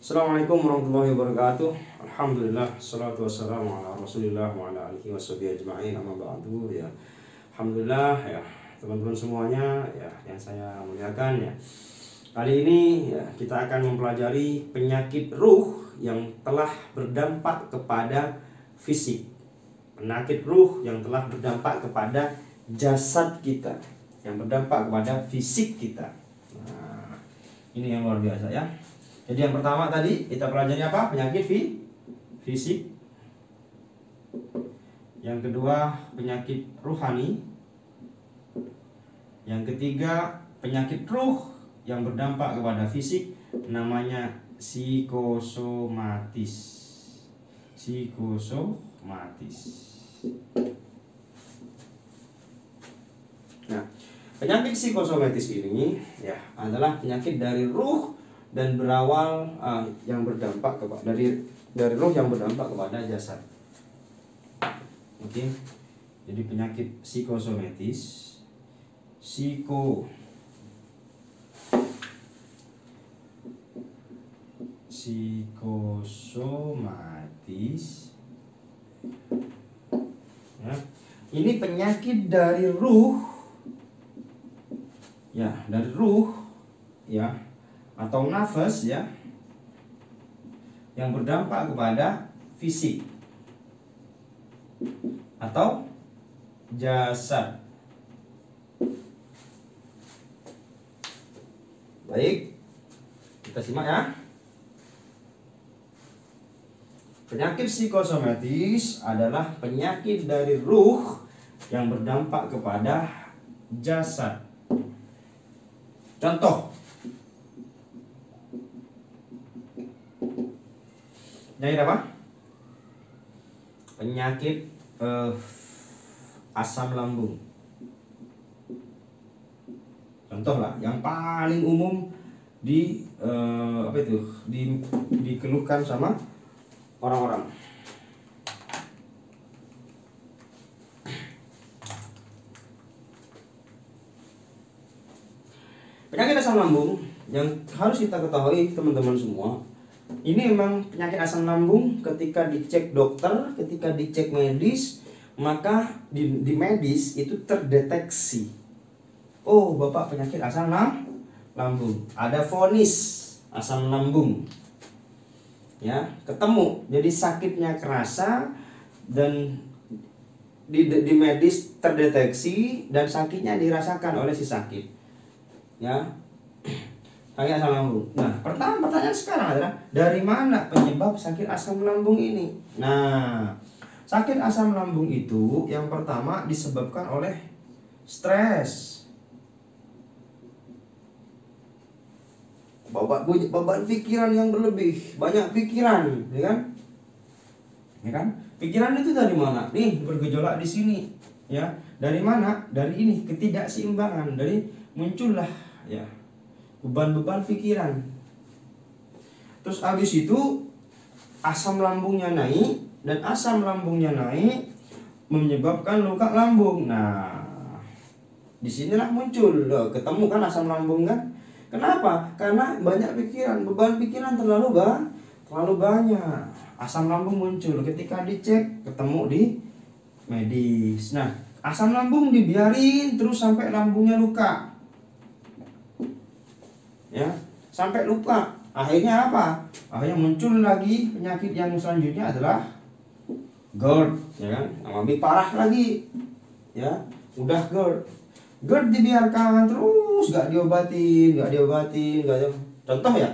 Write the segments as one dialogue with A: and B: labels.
A: Assalamualaikum warahmatullahi wabarakatuh. Alhamdulillah, salatu wassalamu ala rasulillah wa ala alihi washabihi ajma'in, amma ba'du. Ya, alhamdulillah ya teman-teman semuanya ya yang saya muliakan ya. Kali ini ya kita akan mempelajari penyakit ruh yang telah berdampak kepada fisik. Penyakit ruh yang telah berdampak kepada jasad kita, yang berdampak kepada fisik kita. Nah, ini yang luar biasa ya. Jadi yang pertama tadi kita pelajari apa? Penyakit fisik. Yang kedua penyakit ruhani. Yang ketiga penyakit ruh yang berdampak kepada fisik, namanya psikosomatis. Psikosomatis. Nah, penyakit psikosomatis ini ya adalah penyakit dari ruh dan berawal yang berdampak kepada dari roh yang berdampak kepada jasad. Oke. Jadi penyakit psikosomatis, psikosomatis ya. Ini penyakit dari ruh ya, dari ruh ya, atau nafas ya, yang berdampak kepada fisik atau jasad. Baik, kita simak ya. Penyakit psikosomatis adalah penyakit dari ruh yang berdampak kepada jasad. Contoh, penyakit apa? Penyakit asam lambung. Contoh lah, yang paling umum dikeluhkan sama orang-orang. Penyakit asam lambung yang harus kita ketahui teman-teman semua, ini memang penyakit asam lambung ketika dicek dokter, ketika dicek medis, maka di medis itu terdeteksi, oh bapak penyakit asam lambung, ada vonis asam lambung ya, ketemu, jadi sakitnya kerasa dan di medis terdeteksi dan sakitnya dirasakan oleh si sakit ya, sakit asam lambung. Nah, pertanyaan sekarang adalah dari mana penyebab sakit asam lambung ini? Nah, sakit asam lambung itu yang pertama disebabkan oleh stres. Beban pikiran yang berlebih, banyak pikiran, ya kan? Ya kan? Pikiran itu dari mana? Nih, bergejolak di sini, ya. Dari mana? Dari ini ketidakseimbangan, dari muncullah ya beban-beban pikiran. Terus habis itu asam lambungnya naik, dan asam lambungnya naik menyebabkan luka lambung. Nah, disinilah muncul, loh, ketemu kan asam lambung kan? Kenapa? Karena banyak pikiran, beban pikiran terlalu banyak. Asam lambung muncul ketika dicek, ketemu di medis. Nah, asam lambung dibiarin terus sampai lambungnya luka. Ya, sampai luka. Akhirnya apa? Akhirnya muncul lagi penyakit yang selanjutnya adalah GERD, ya kan? Lebih parah lagi. Ya, udah GERD dibiarkan terus, gak diobatin. Contoh ya,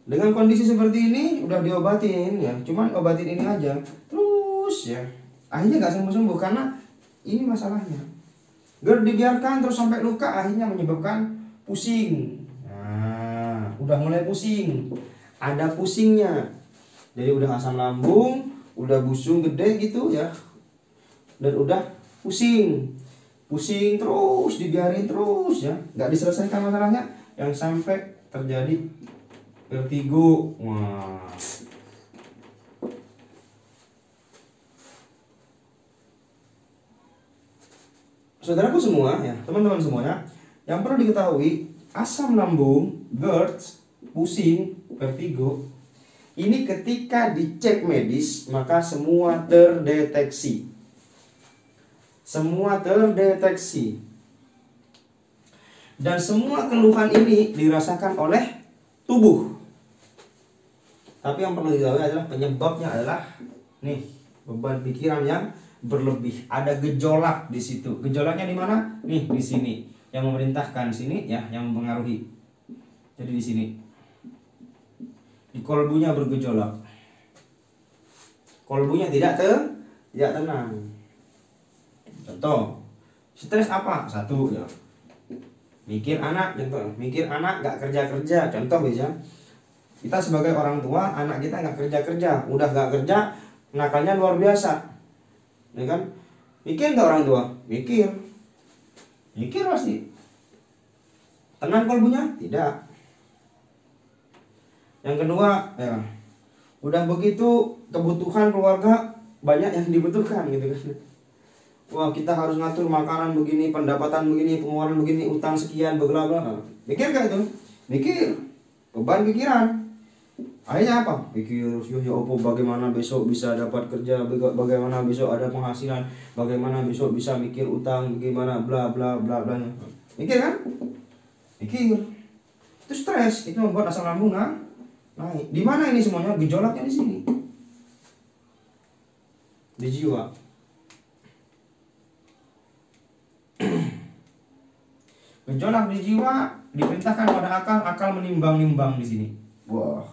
A: dengan kondisi seperti ini udah diobatin ya, cuman obatin ini aja terus ya, akhirnya gak sembuh-sembuh karena ini masalahnya. GERD dibiarkan terus sampai luka, akhirnya menyebabkan pusing. Nah, udah mulai pusing, ada pusingnya, jadi udah asam lambung, udah busung gede gitu ya, dan udah pusing terus, dibiarin terus ya, nggak diselesaikan masalahnya, yang sampai terjadi vertigo. Wah, saudaraku semua ya, teman-teman semuanya, yang perlu diketahui, asam lambung, GERD, pusing, vertigo Ini ketika dicek medis maka semua terdeteksi. Semua terdeteksi. Dan semua keluhan ini dirasakan oleh tubuh. Tapi yang perlu diketahui adalah penyebabnya adalah nih, beban pikiran yang berlebih. Ada gejolak di situ. Gejolaknya di mana? Nih, di sini. Yang memerintahkan sini ya, yang mempengaruhi. Jadi di sini. Di kolbunya bergejolak. Kolbunya tidak tenang. Contoh, stres apa? Satu ya. Mikir anak, contoh. Mikir anak gak kerja-kerja, contoh bisa. Kita sebagai orang tua, anak kita gak kerja-kerja, udah gak kerja, nakalnya luar biasa. Ya kan? Mikir gak orang tua? Mikir pasti. Tenang kolbunya? Tidak. Yang kedua, ya, udah begitu kebutuhan keluarga banyak yang dibutuhkan gitu kan. Wah, kita harus ngatur makanan begini, pendapatan begini, pengeluaran begini, utang sekian, bla bla. Mikir gak itu? Mikir. Beban pikiran. Akhirnya apa? Pikir, ya apa, bagaimana besok bisa dapat kerja, bagaimana besok ada penghasilan, bagaimana besok bisa mikir utang, bagaimana bla bla bla bla. Mikir kan? Mikir. Itu stres, itu membuat asam lambung naik. Di mana ini semuanya? Gejolaknya di sini. Di jiwa. Gejolak di jiwa diperintahkan pada akal menimbang-nimbang di sini. Wah.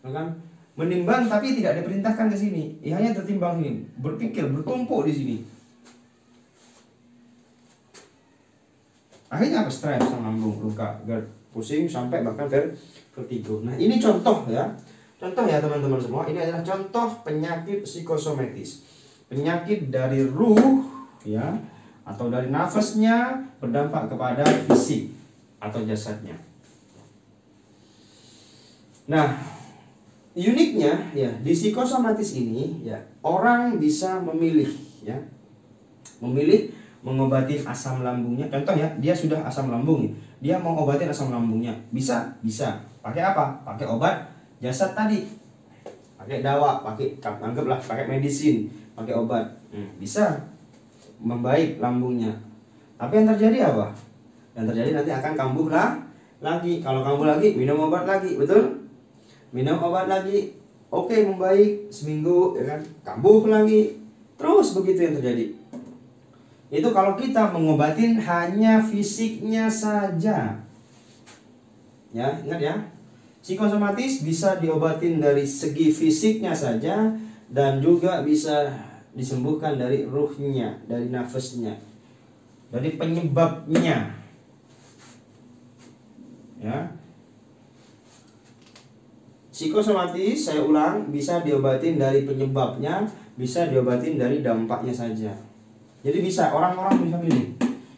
A: Kan? Menimbang tapi tidak diperintahkan ke sini. Ia hanya tertimbang ini, berpikir, bertumpuk di sini. Akhirnya apa? Stres, asam lambung, luka, pusing sampai bahkan vertigo. Nah, ini contoh ya. Contoh ya teman-teman semua, ini adalah contoh penyakit psikosomatis. Penyakit dari ruh ya, atau dari nafasnya berdampak kepada fisik atau jasadnya. Nah, uniknya ya di psikosomatis ini ya, orang bisa memilih ya. Memilih mengobati asam lambungnya. Contoh ya, dia sudah asam lambung, dia mau obatin asam lambungnya. Bisa. Pakai apa? Pakai obat jasad tadi. Pakai dawa, anggaplah pakai medisin, pakai obat. Bisa membaik lambungnya. Tapi yang terjadi apa? Yang terjadi nanti akan kambuh lagi. Kalau kambuh lagi, minum obat lagi, betul? Minum obat lagi. Oke, membaik seminggu ya kan, kambuh lagi. Terus begitu yang terjadi. Itu kalau kita mengobatin hanya fisiknya saja. Ya, ingat ya. Psikosomatis bisa diobatin dari segi fisiknya saja dan juga bisa disembuhkan dari ruhnya, dari nafasnya, dari penyebabnya. Ya. Psikosomatis, saya ulang, bisa diobatin dari penyebabnya, bisa diobatin dari dampaknya saja. Jadi bisa, orang-orang bisa milih.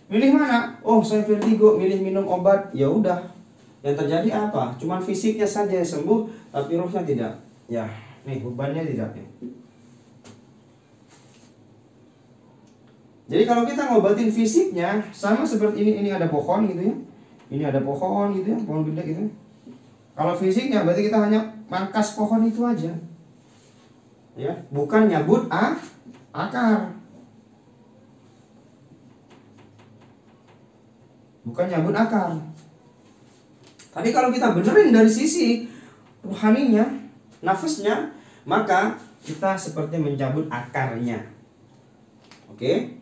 A: Milih mana? Oh, saya vertigo, milih minum obat. Ya udah. Yang terjadi apa? Cuman fisiknya saja yang sembuh, tapi ruhnya tidak. Ya, nih bebannya tidak. Jadi kalau kita ngobatin fisiknya, sama seperti ini ada pohon gitu ya. Ini ada pohon gitu ya, pohon gede gitu. Kalau fisiknya berarti kita hanya mangkas pohon itu aja. Ya, bukan nyabut akar. Bukan nyabut akar. Tapi kalau kita benerin dari sisi rohaninya, nafasnya, maka kita seperti mencabut akarnya. Oke?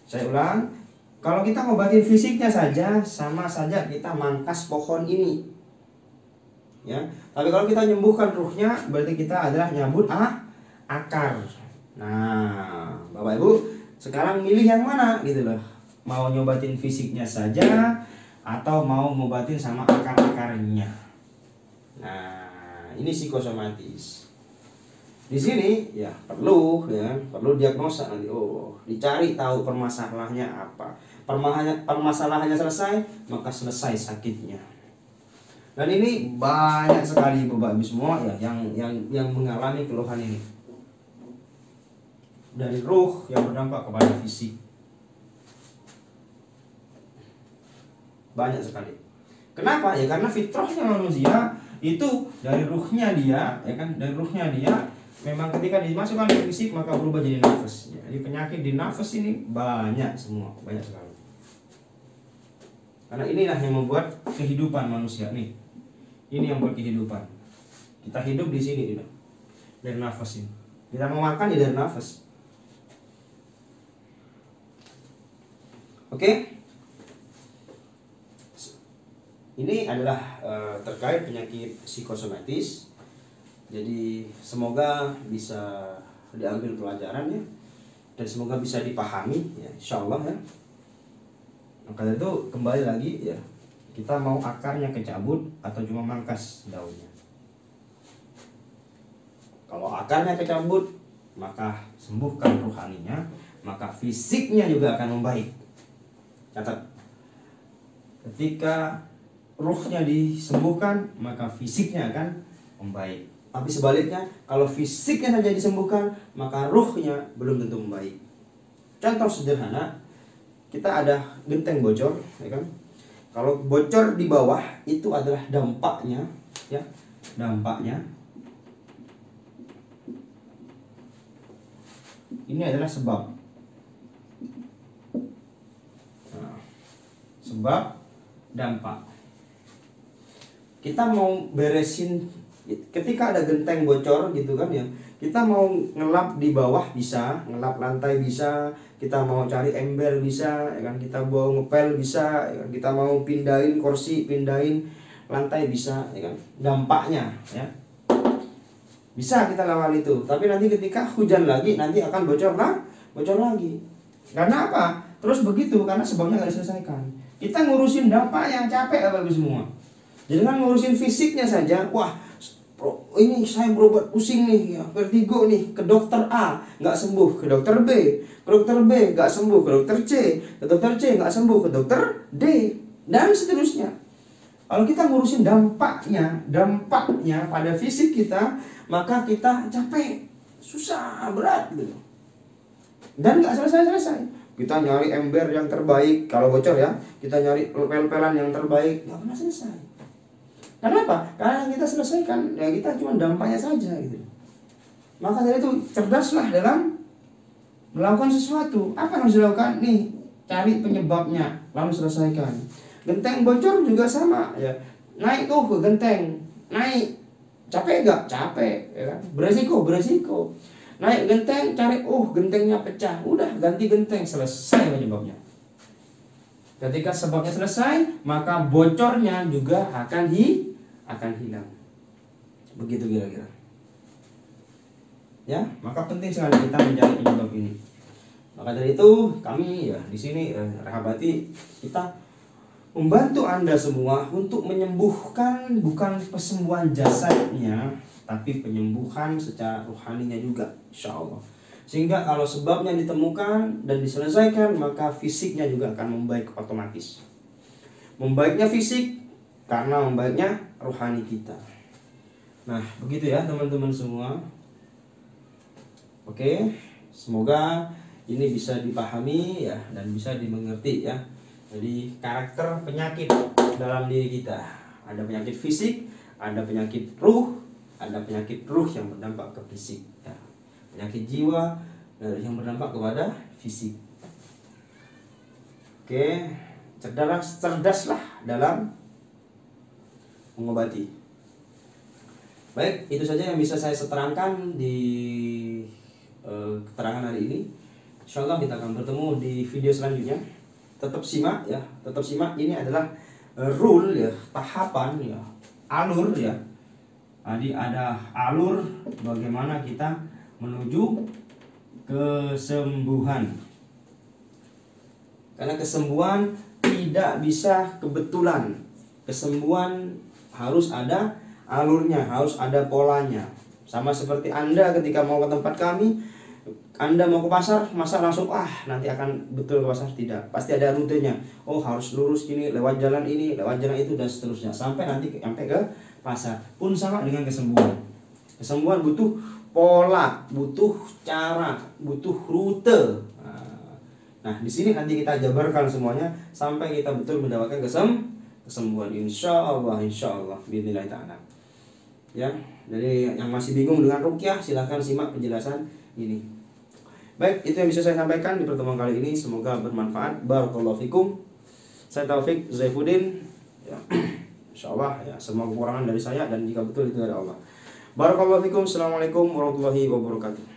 A: Saya ulang. Kalau kita ngobatin fisiknya saja, sama saja kita mangkas pohon ini. Ya. Tapi kalau kita nyembuhkan ruhnya, berarti kita adalah nyabut akar. Nah, Bapak Ibu, sekarang milih yang mana gitu loh. Mau nyobatin fisiknya saja atau mau ngobatin sama akar-akarnya. Nah, ini psikosomatis. Di sini ya perlu diagnosa nanti. Oh, dicari tahu permasalahannya apa. Permasalahannya selesai, maka selesai sakitnya. Dan ini banyak sekali Bapak Ibu semua ya yang mengalami keluhan ini. Dari ruh yang berdampak kepada fisik. Banyak sekali. Kenapa? Ya karena fitrahnya manusia itu dari ruhnya dia, ya kan, dari ruhnya dia memang ketika dimasukkan ke fisik maka berubah jadi nafas. Jadi penyakit di nafas ini banyak semua, banyak sekali. Karena inilah yang membuat kehidupan manusia nih. Ini yang membuat kehidupan. Kita hidup di sini gitu. Dari nafas ini. Kita mau makan ya dari nafas. Oke. Ini adalah terkait penyakit psikosomatis. Jadi semoga bisa diambil pelajarannya dan semoga bisa dipahami ya, insyaallah ya. Maka itu kembali lagi ya, kita mau akarnya kecabut atau cuma mangkas daunnya. Kalau akarnya kecabut, maka sembuhkan rohaninya, maka fisiknya juga akan membaik. Catat. Ketika ruhnya disembuhkan, maka fisiknya akan membaik. Tapi sebaliknya, kalau fisiknya saja disembuhkan, maka ruhnya belum tentu membaik. Contoh sederhana, kita ada genteng bocor, ya kan? Kalau bocor di bawah itu adalah dampaknya, ya, dampaknya. Ini adalah sebab. Nah, sebab dampak. Kita mau beresin ketika ada genteng bocor gitu kan ya. Kita mau ngelap di bawah bisa, ngelap lantai bisa, kita mau cari ember bisa, ya kan, kita mau ngepel bisa, ya kan? Kita mau pindahin kursi, pindahin lantai bisa, ya kan. Dampaknya ya. Bisa kita lawan itu. Tapi nanti ketika hujan lagi nanti akan bocor lagi. Karena apa? Terus begitu karena sebabnya nggak diselesaikan. Kita ngurusin dampaknya capek apa semua. Jadi kan ngurusin fisiknya saja, wah ini saya berobat pusing nih, ya, vertigo nih, ke dokter A nggak sembuh, ke dokter B nggak sembuh, ke dokter C nggak sembuh, ke dokter D dan seterusnya. Kalau kita ngurusin dampaknya pada fisik kita, maka kita capek, susah, berat gitu, dan nggak selesai. Kita nyari ember yang terbaik, kalau bocor ya, kita nyari pel-pelan yang terbaik, nggak pernah selesai. Kenapa? Karena yang kita selesaikan ya kita cuma dampaknya saja gitu. Maka dari itu cerdaslah dalam melakukan sesuatu. Apa yang harus dilakukan? Nih, cari penyebabnya lalu selesaikan. Genteng bocor juga sama ya. Naik tuh ke genteng, naik. Capek gak? Capek ya kan? Beresiko. Naik genteng, cari gentengnya pecah. Udah ganti genteng, selesai penyebabnya. Ketika sebabnya selesai, maka bocornya juga akan hilang. Begitu kira-kira. Ya, maka penting sekali kita mencari penyebab ini. Maka dari itu kami ya di sini Rehabati kita membantu Anda semua untuk menyembuhkan bukan kesembuhan jasadnya, tapi penyembuhan secara rohaninya juga, insyaallah. Sehingga kalau sebabnya ditemukan dan diselesaikan, maka fisiknya juga akan membaik otomatis. Membaiknya fisik karena membaiknya rohani kita. Nah, begitu ya teman-teman semua. Oke, semoga ini bisa dipahami ya dan bisa dimengerti ya. Jadi karakter penyakit dalam diri kita. Ada penyakit fisik, ada penyakit ruh, ada penyakit ruh yang berdampak ke fisik ya. Penyakit jiwa yang berdampak kepada fisik. Oke, cerdaslah dalam mengobati. Baik, itu saja yang bisa saya terangkan di keterangan hari ini. Insyaallah kita akan bertemu di video selanjutnya. Tetap simak ya, tetap simak. Ini adalah rule ya, tahapan ya, alur ya. Jadi ada alur bagaimana kita menuju kesembuhan. Karena kesembuhan tidak bisa kebetulan. Kesembuhan harus ada alurnya, harus ada polanya. Sama seperti Anda ketika mau ke tempat kami, Anda mau ke pasar, masa langsung nanti akan betul ke pasar? Tidak, pasti ada rutenya. Harus lurus gini, lewat jalan ini, lewat jalan itu dan seterusnya sampai nanti sampai ke pasar. Pun sama dengan kesembuhan. Kesembuhan butuh pola, butuh cara, butuh rute. Nah, di sini nanti kita jabarkan semuanya sampai kita betul mendapatkan kesembuhan, insyaallah, bismillah ta'ala. ya. Jadi yang masih bingung dengan ruqyah silahkan simak penjelasan ini. Baik, itu yang bisa saya sampaikan di pertemuan kali ini, semoga bermanfaat. Barakallahu fikum. Saya Taufik Zaifuddin ya. Insyaallah ya, semua kekurangan dari saya dan jika betul itu dari Allah. Barakallahu fikum. Assalamualaikum warahmatullahi wabarakatuh.